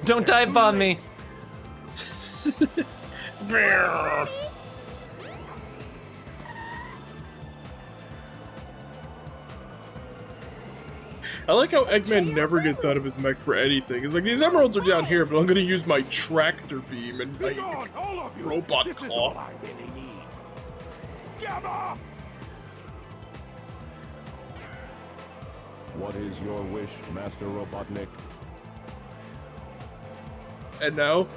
Don't dive bomb me. I like how Eggman never gets out of his mech for anything. It's like, these emeralds are down here, but I'm gonna use my tractor beam and my robot claw. I really need. Gamma! What is your wish, Master Robotnik? And now,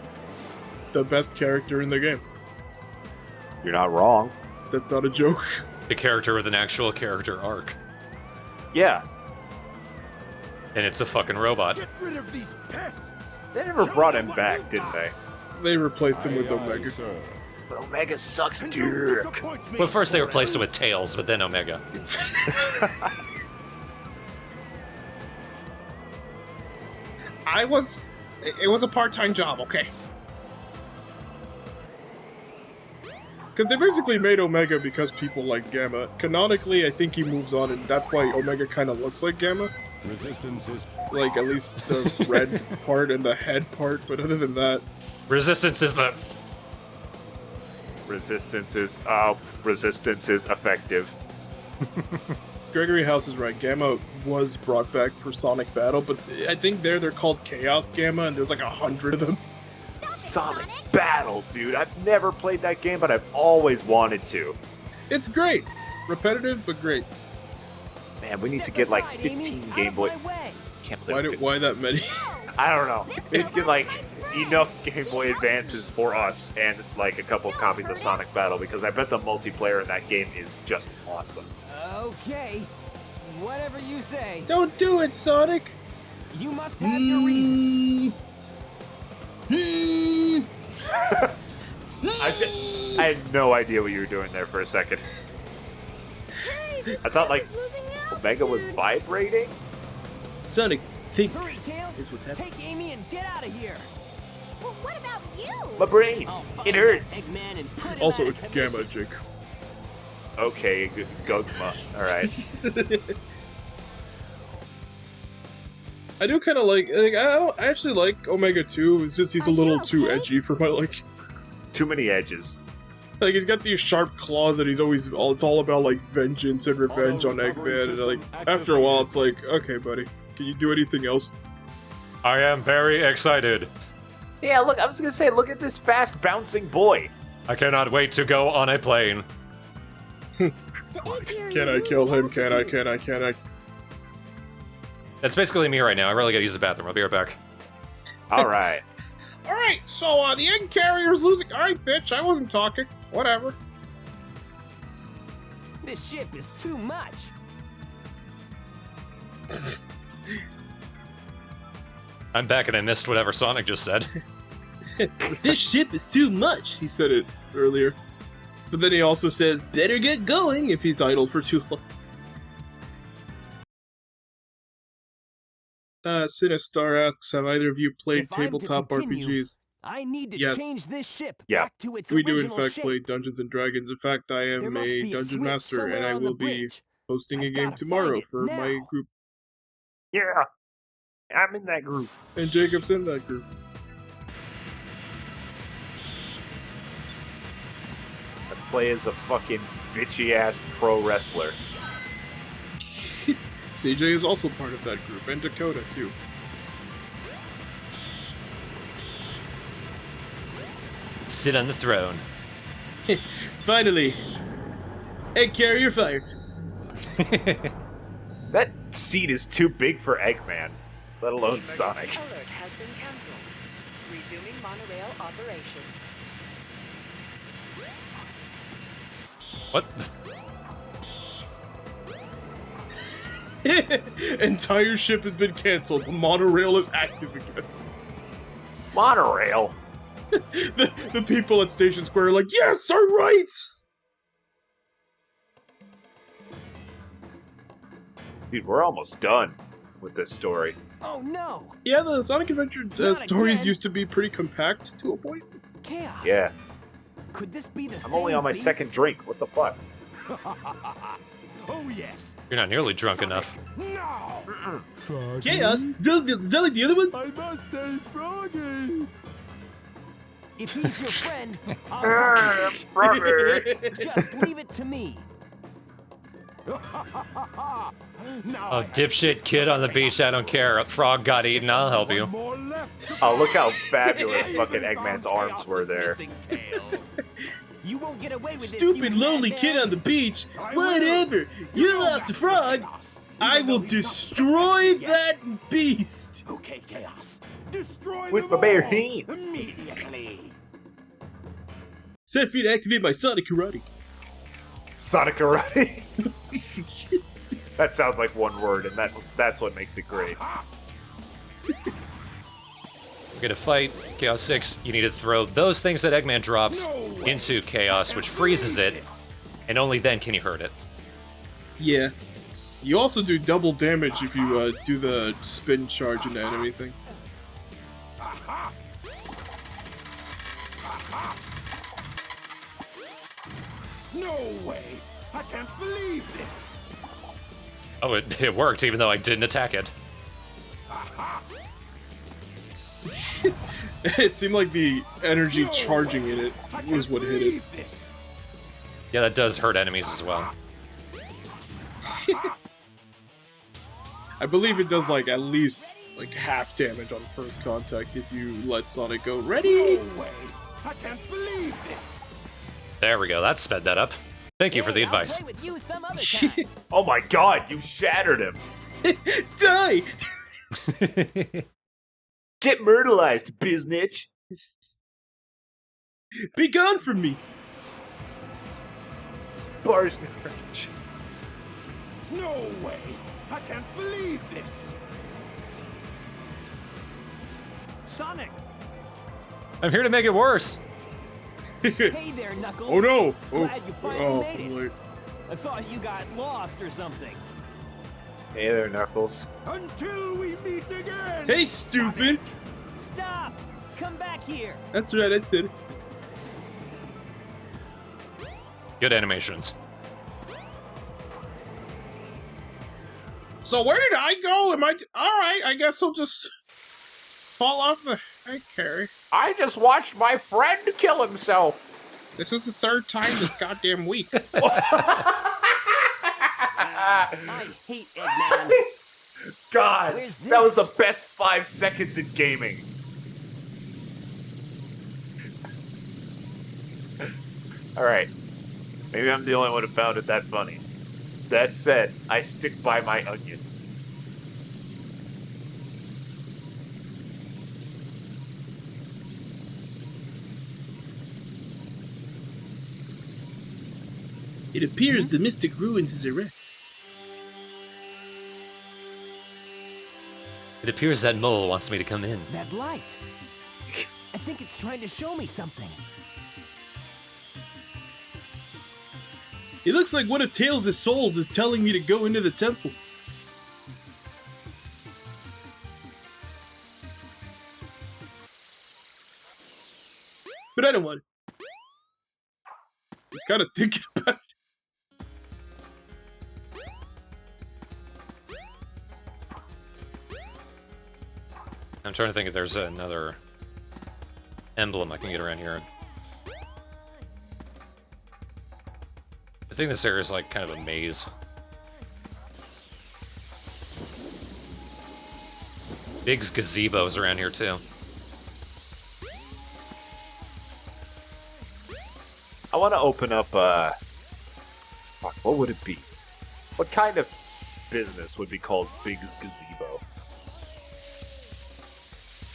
the best character in the game. You're not wrong. That's not a joke. The character with an actual character arc. Yeah. And it's a fucking robot. Get rid of these pests! They never brought him back, didn't they? They replaced him with Aye, Omega. aye, sir. But Omega sucks And dick. don't disappoint me, Well, first they replaced it forever. with Tails, but then Omega. It was a part-time job, okay? Because they basically made Omega because people like Gamma. Canonically, I think he moves on, and that's why Omega kind of looks like Gamma. Resistance is Like, at least the red part and the head part, but other than that... Resistance is the... Resistance is effective. Gregory House is right. Gamma was brought back for Sonic Battle, but I think they're called Chaos Gamma, and there's like 100 of them. Sonic Battle, dude. I've never played that game, but I've always wanted to. It's great. Repetitive, but great. Man, we need to get like 15 Game Boy. Can't Why, believe it. why that many? I don't know. We need to get like enough Game Boy Advances for us and like a couple of copies of Sonic Battle because I bet the multiplayer in that game is just awesome. Okay, whatever you say. Don't do it, Sonic! You must have your reasons. I had no idea what you were doing there for a second. I thought like Omega was vibrating. Sonic, think. Hurry, Tails. Is what's happening. Take Amy and get out of here. Well, what about you? My brain, I'll it find hurts. Eggman and put him Also, out it's of Gamma, commission. Jake. Okay, Gogma. All right. I do kind of like I actually like Omega 2. It's just he's a little too edgy for my liking. Too many edges. Like, he's got these sharp claws that he's always... It's all about, like, vengeance and revenge on Eggman, and, like, after a while, it's like, okay, buddy, can you do anything else? I am very excited. Yeah, look, I was gonna say, look at this fast bouncing boy. I cannot wait to go on a plane. Can I kill him? Can I? That's basically me right now. I really gotta use the bathroom. I'll be right back. All right. Alright, so, the egg carrier's losing... Alright, bitch, I wasn't talking. Whatever. This ship is too much. I'm back and I missed whatever Sonic just said. This ship is too much, he said it earlier. But then he also says, better get going if he's idle for too long. Sinistar asks, have either of you played If I'm to tabletop continue, RPGs? I need to Yes. change this ship Yeah. back to its We do in original fact shape. play Dungeons and Dragons. In fact, I There am must a be dungeon switch master, and somewhere I on the will be bridge. hosting a I've game gotta tomorrow find it for my now. group. Yeah. I'm in that group. And Jacob's in that group. I play as a fucking bitchy ass pro wrestler. CJ is also part of that group, and Dakota too. Sit on the throne. Finally! Egg carrier fired. That seat is too big for Eggman, let alone Sonic. Alert has been cancelled. Resuming monorail operation. What? Entire ship has been cancelled. The monorail is active again. Monorail? The people at Station Square are like, yes, our rights! Dude, we're almost done with this story. Oh no! Yeah, the Sonic Adventure Not stories again. used to be pretty compact to a point. Chaos. Yeah. Could this be the I'm same only on my beast? second drink. What the fuck? Oh yes. You're not nearly drunk enough. No. Chaos? Is that like the other ones? I must say, Froggy. If he's your friend, I'll help Brother. you. Just leave it to me. Now Oh, dipshit kid on the beach, I don't care. A frog got eaten, I'll help you. more left. Oh, look how fabulous fucking Eggman's arms were there. You won't get away with this, Stupid you lonely madman. kid on the beach. Whatever. You lost a frog. I will destroy that beast. Okay, Chaos. Destroy With them my bare all hands. immediately. Set free to activate my Sonic Karate. Sonic Karate. That sounds like one word, and that's what makes it great. We're gonna fight Chaos 6. You need to throw those things that Eggman drops into Chaos, which freezes it, and only then can you hurt it. Yeah. You also do double damage if you do the spin charge into enemy thing. No way. I can't believe this. Oh, it worked, even though I didn't attack it. It seemed like the energy charging in it was what hit it. Yeah, that does hurt enemies as well. I believe it does like at least like half damage on first contact if you let Sonic go. Ready? No way. I can't believe this. There we go, that sped that up. Thank you for the Hey, I'll advice. play with you some other time. Oh my god, you shattered him. Die! Get myrtleized, biznitch. Be gone from me! Bars no range. No way. I can't believe this. Sonic! I'm here to make it worse. Hey there, Knuckles. Oh no! Oh, Glad you finally made it. wait. I thought you got lost or something. Hey there, Knuckles. Until we meet again. Hey, stupid! Stop! Come back here. That's right, I said it. Good animations. So where did I go? Am I alright? I guess I'll just fall off the egg carry. I just watched my friend kill himself. This is the third time this goddamn week. I hate Eggman. God, Where's that was the this? best 5 seconds in gaming. Alright. Maybe I'm the only one who found it that funny. That said, I stick by my onion. It appears the Mystic Ruins is erect. It appears that mole wants me to come in. That light. I think it's trying to show me something. It looks like one of Tails' souls is telling me to go into the temple. But I don't want it. He's kind of thinking about it. I'm trying to think if there's another emblem I can get around here. I think this area is like kind of a maze. Big's gazebos around here too. I want to open up, fuck, what would it be? What kind of business would be called Big's Gazebo?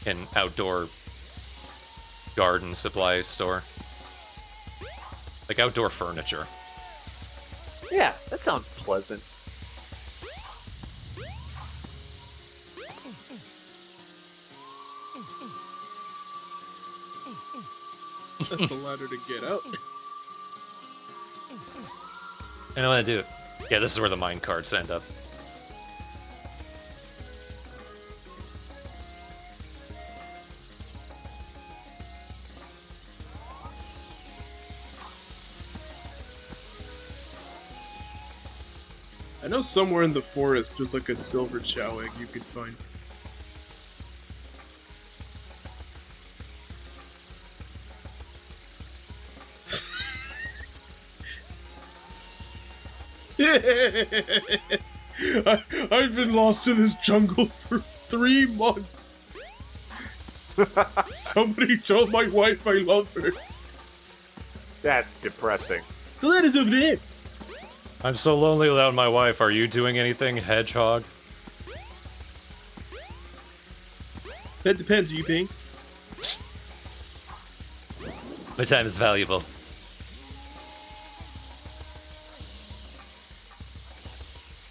An outdoor garden supply store. Like outdoor furniture. Yeah, that sounds pleasant. That's the ladder to get out. And I want to do it. Yeah, this is where the mine carts end up. I know somewhere in the forest there's like a silver chow egg you could find. I've been lost in this jungle for 3 months. Somebody told my wife I love her. That's depressing. The letter's over there. I'm so lonely without my wife. Are you doing anything, hedgehog? That depends. Are you paying? My time is valuable.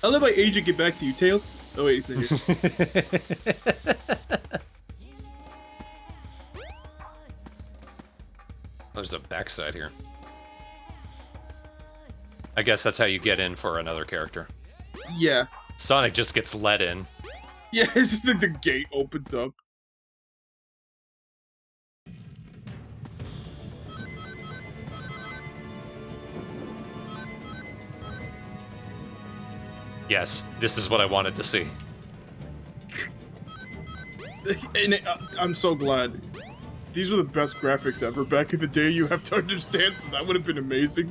I'll let my agent get back to you, Tails. Oh wait, he's not here. There's a backside here. I guess that's how you get in for another character. Yeah. Sonic just gets let in. Yeah, it's just like the gate opens up. Yes, this is what I wanted to see. And I'm so glad. These were the best graphics ever. Back in the day, you have to understand, so that would have been amazing.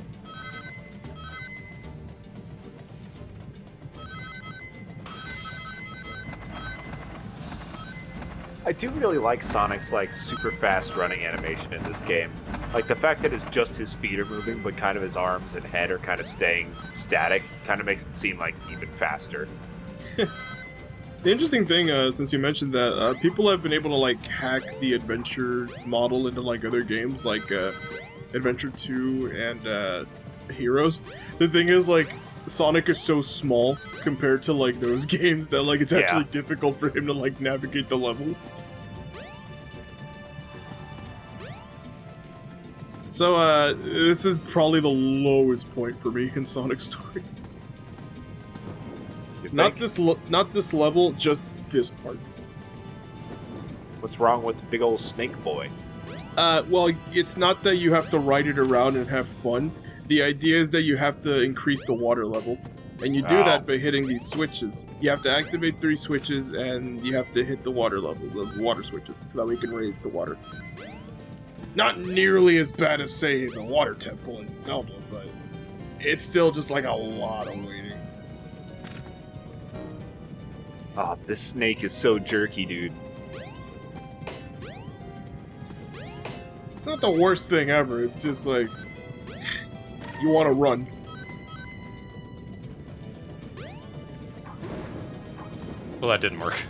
I do really like Sonic's like super fast running animation in this game. Like the fact that it's just his feet are moving, but kind of his arms and head are kind of staying static, kind of makes it seem like even faster. The interesting thing, since you mentioned that, people have been able to like hack the adventure model into like other games, like Adventure 2 and Heroes. The thing is, like, Sonic is so small compared to like those games that like it's actually difficult for him to like navigate the level. So this is probably the lowest point for me in Sonic's story. Not this level, just this part. What's wrong with the big old snake boy? Well, it's not that you have to ride it around and have fun. The idea is that you have to increase the water level. And you do that by hitting these switches. You have to activate 3 switches, and you have to hit the water level, the water switches, so that we can raise the water. Not nearly as bad as, say, the water temple in Zelda, but it's still just like a lot of waiting. Oh, this snake is so jerky, dude. It's not the worst thing ever, it's just like, you want to run. Well, that didn't work.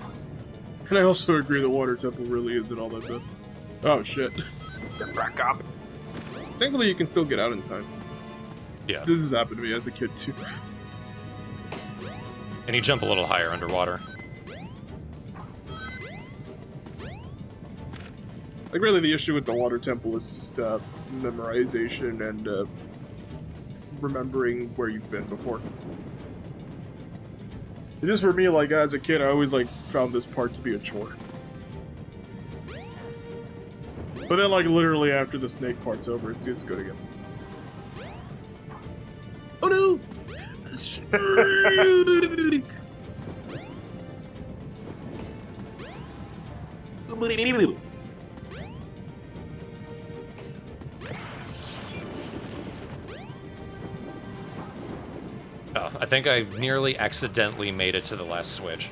And I also agree the water temple really isn't all that bad. Oh shit. Get back up. Thankfully you can still get out in time. Yeah. This has happened to me as a kid too. And you jump a little higher underwater. Like really the issue with the water temple is just memorization and remembering where you've been before. Just for me, like as a kid, I always like found this part to be a chore. But then, like literally after the snake part's over, it's good again. Oh no! Snake! Oh, I think I nearly accidentally made it to the last switch.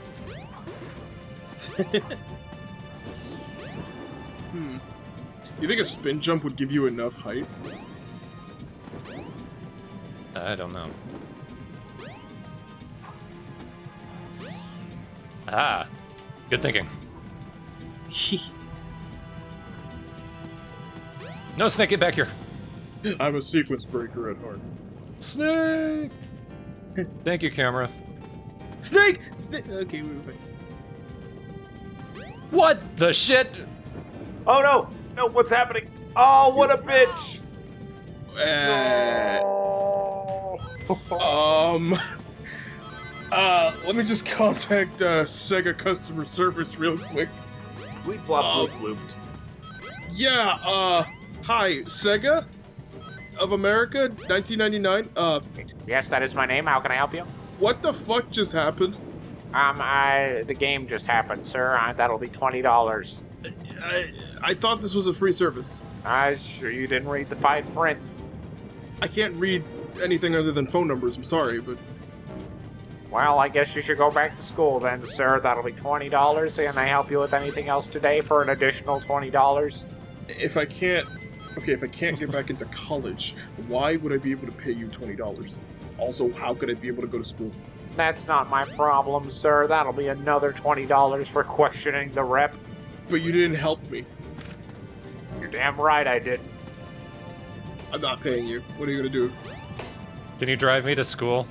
You think a spin jump would give you enough height? I don't know. Ah, good thinking. No, Snake, get back here. I'm a sequence breaker at heart. Snake! Thank you, camera. Snake! Snake! Okay, wait. What the shit? Oh no! No, what's happening? Oh, what a bitch! Let me just contact Sega customer service real quick. Bleep blop bloop bloop. Yeah, hi, Sega of America, 1999. Yes, that is my name. How can I help you? What the fuck just happened? The game just happened, sir. That'll be $20. I thought this was a free service. Sure you didn't read the fine print. I can't read anything other than phone numbers, I'm sorry, but... Well, I guess you should go back to school then, sir. That'll be $20. Can I help you with anything else today for an additional $20? If I can't get back into college, why would I be able to pay you $20? Also, how could I be able to go to school? That's not my problem, sir. That'll be another $20 for questioning the rep. But you didn't help me. You're damn right I did. I'm not paying you. What are you gonna do? Can you drive me to school?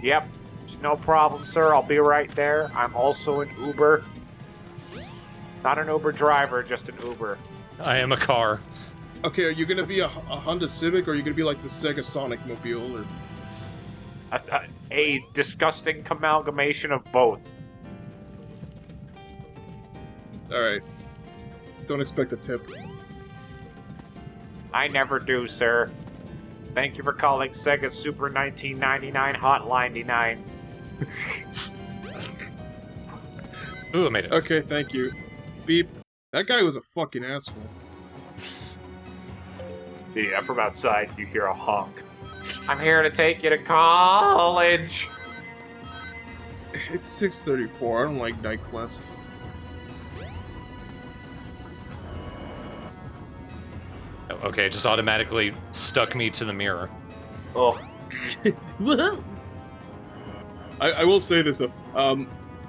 Yep. No problem, sir. I'll be right there. I'm also an Uber. Not an Uber driver, just an Uber. I am a car. Okay, are you gonna be a Honda Civic, or are you gonna be like the Sega Sonic Mobile, or... A disgusting amalgamation of both. Alright. Don't expect a tip. I never do, sir. Thank you for calling Sega Super 1999 Hotline 99. Ooh, I made it. Okay, thank you. Beep. That guy was a fucking asshole. Yeah, from outside, you hear a honk. I'm here to take you to college. It's 6:34. I don't like night classes. Oh, okay, it just automatically stuck me to the mirror. Oh, I will say this though.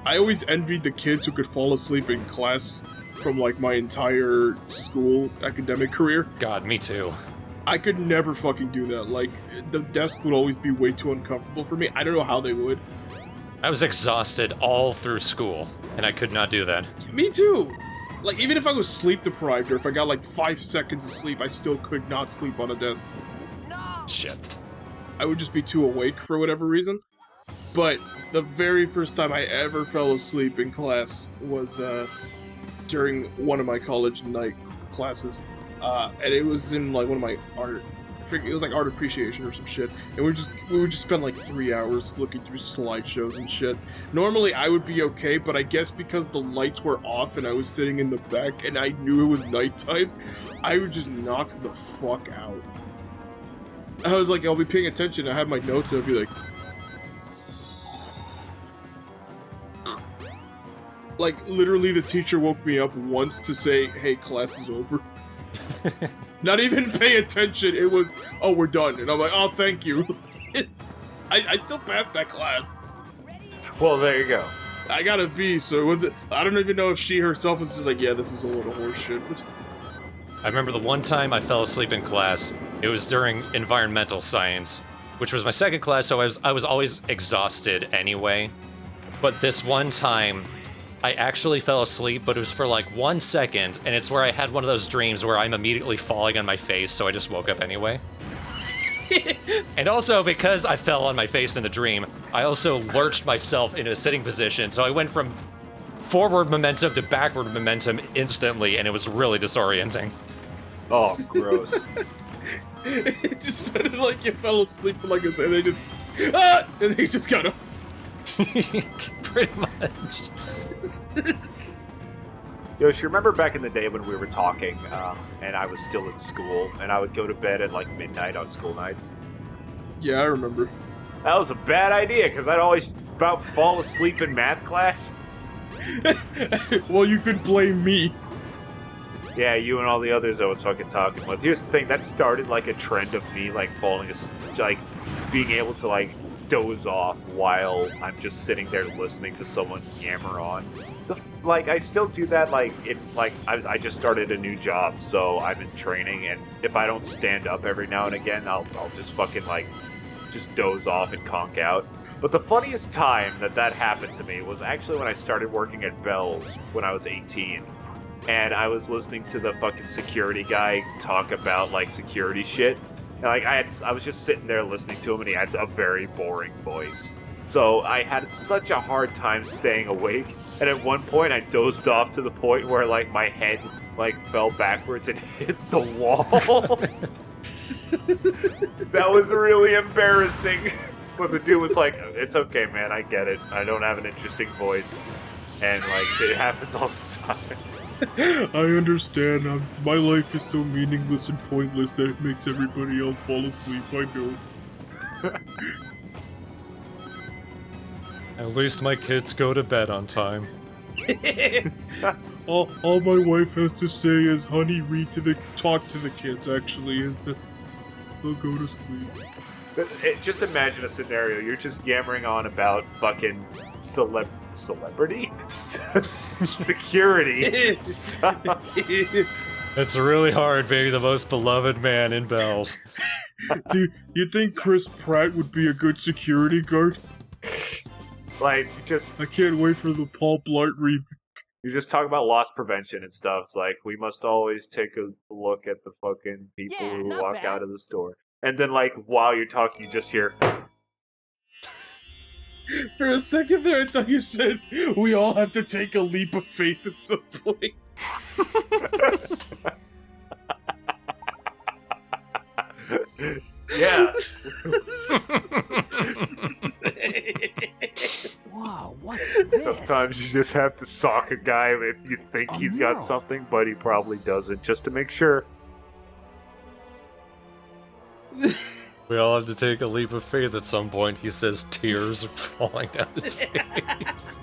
I always envied the kids who could fall asleep in class from like my entire school academic career. God, me too. I could never fucking do that. Like, the desk would always be way too uncomfortable for me. I don't know how they would. I was exhausted all through school, and I could not do that. Me too! Like, even if I was sleep deprived, or if I got like 5 seconds of sleep, I still could not sleep on a desk. Shit. I would just be too awake for whatever reason. But the very first time I ever fell asleep in class was during one of my college night classes. And it was in like one of my art, it was like art appreciation or some shit. And we would just spend like 3 hours looking through slideshows and shit. Normally I would be okay, but I guess because the lights were off and I was sitting in the back and I knew it was nighttime, I would just knock the fuck out. I was like, I'll be paying attention. I have my notes and I'd be like, literally the teacher woke me up once to say, hey, class is over. Not even pay attention. It was, oh, we're done. And I'm like, oh, thank you. I still passed that class. well, there you go. I got a B, so it wasn't, I don't even know if she herself was just like, yeah, this is a little horseshit. I remember the one time I fell asleep in class. It was during environmental science, which was my second class, so I was always exhausted anyway. But this one time, I actually fell asleep, but it was for like 1 second, and it's where I had one of those dreams where I'm immediately falling on my face, so I just woke up anyway. And also, because I fell on my face in the dream, I also lurched myself into a sitting position, so I went from forward momentum to backward momentum instantly, and it was really disorienting. Oh, gross. It just sounded like you fell asleep for like a second, and they just got up. Pretty much. Yoshi, remember back in the day when we were talking, and I was still in school, and I would go to bed at like midnight on school nights? Yeah, I remember. That was a bad idea, because I'd always about fall asleep in math class. Well, you could blame me. Yeah, you and all the others I was fucking talking with. Here's the thing, that started like a trend of me like falling asleep, like being able to like doze off while I'm just sitting there listening to someone yammer on. Like, I still do that, like, I just started a new job, so I'm in training, and if I don't stand up every now and again, I'll just fucking, like, just doze off and conk out. But the funniest time that happened to me was actually when I started working at Bell's when I was 18. And I was listening to the fucking security guy talk about, like, security shit. And, like, I was just sitting there listening to him, and he had a very boring voice. So I had such a hard time staying awake. And at one point, I dozed off to the point where, like, my head, like, fell backwards and hit the wall. That was really embarrassing. But the dude was like, "It's okay, man. I get it. I don't have an interesting voice, and like it happens all the time." I understand. My life is so meaningless and pointless that it makes everybody else fall asleep. I know. At least my kids go to bed on time. All my wife has to say is, "Honey, talk to the kids." Actually, and they'll go to sleep. Just imagine a scenario. You're just yammering on about fucking celebrity? Security. It's really hard being the most beloved man in Bells. Do you think Chris Pratt would be a good security guard? Like, I can't wait for the Paul Blart remake. you just talk about loss prevention and stuff. It's like, we must always take a look at the fucking people Yeah, who not walk bad. out of the store. And then, like, while you're talking, you just hear... For a second there, I thought you said we all have to take a leap of faith at some point. Yeah. Whoa, what's this? Sometimes you just have to sock a guy if you think he's got no. something, but he probably doesn't, just to make sure. We all have to take a leap of faith at some point. He says tears are falling down his face.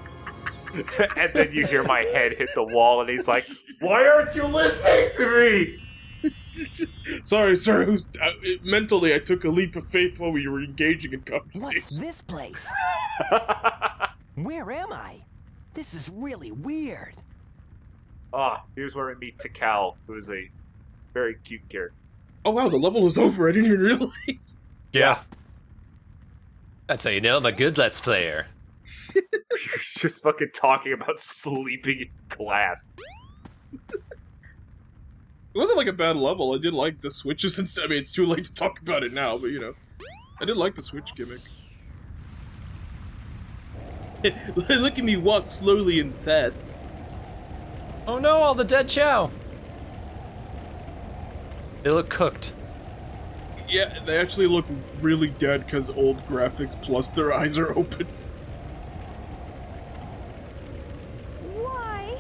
And then you hear my head hit the wall, and he's like, "Why aren't you listening to me?" Sorry, sir. Mentally, I took a leap of faith while we were engaging in What's conversation. this place? Where am I? This is really weird. Here's where we meet Takal, who is a very cute character. Oh wow, the level is over. I didn't even realize. Yeah. That's how you know I'm a good Let's Player. You're just fucking talking about sleeping in class. It wasn't like a bad level. I did like the switches and stuff. I mean, it's too late to talk about it now, but you know, I did like the switch gimmick. Look at me walk slowly and fast. Oh no, all the dead chow! They look cooked. Yeah, they actually look really dead because old graphics plus their eyes are open. Why?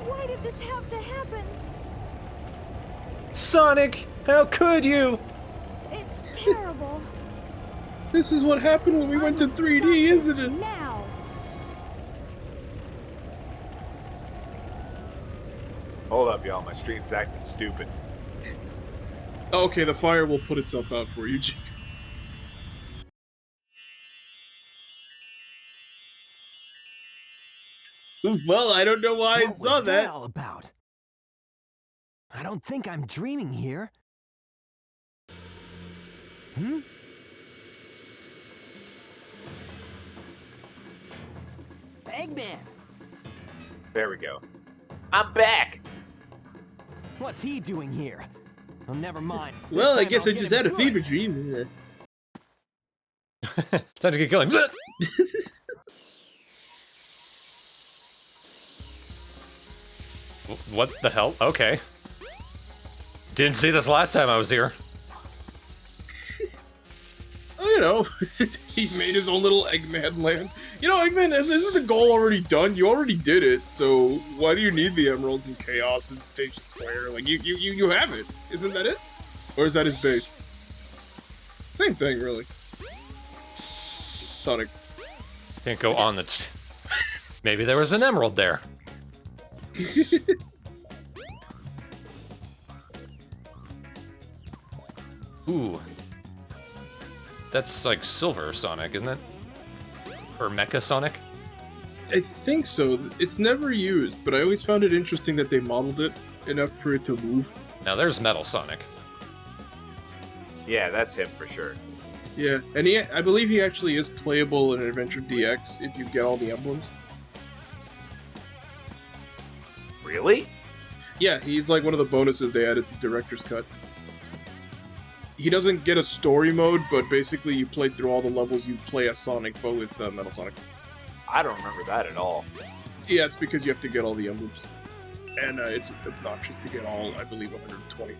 Why did this have to happen? Sonic, how could you? It's terrible. This is what happened when we went to 3D, isn't it? Now. Hold up, y'all. My stream's acting stupid. Okay, the fire will put itself out for you, Jake. Well, I don't know why I What saw was that. all about? I don't think I'm dreaming here. Hmm? Eggman! There we go. I'm back! What's he doing here? Oh, never mind. This Well, I time guess I'll I get just him had a good. fever dream. Time to get going. What the hell? Okay. Didn't see this last time I was here. Oh, you know, he made his own little Eggman land. You know, Eggman, isn't the goal already done? You already did it, so why do you need the Emeralds and Chaos and Station Square? Like, you have it. Isn't that it? Or is that his base? Same thing, really. Sonic. Can't go on the... Maybe there was an emerald there. Ooh. That's like Silver Sonic, isn't it? Or Mecha Sonic? I think so. It's never used, but I always found it interesting that they modeled it enough for it to move. Now there's Metal Sonic. Yeah, that's him for sure. Yeah, and I believe he actually is playable in Adventure DX if you get all the emblems. Really? Yeah, he's like one of the bonuses they added to Director's Cut. He doesn't get a story mode, but basically you play through all the levels you play as Sonic, but with Metal Sonic. I don't remember that at all. Yeah, it's because you have to get all the emblems. and it's obnoxious to get all, I believe, 120.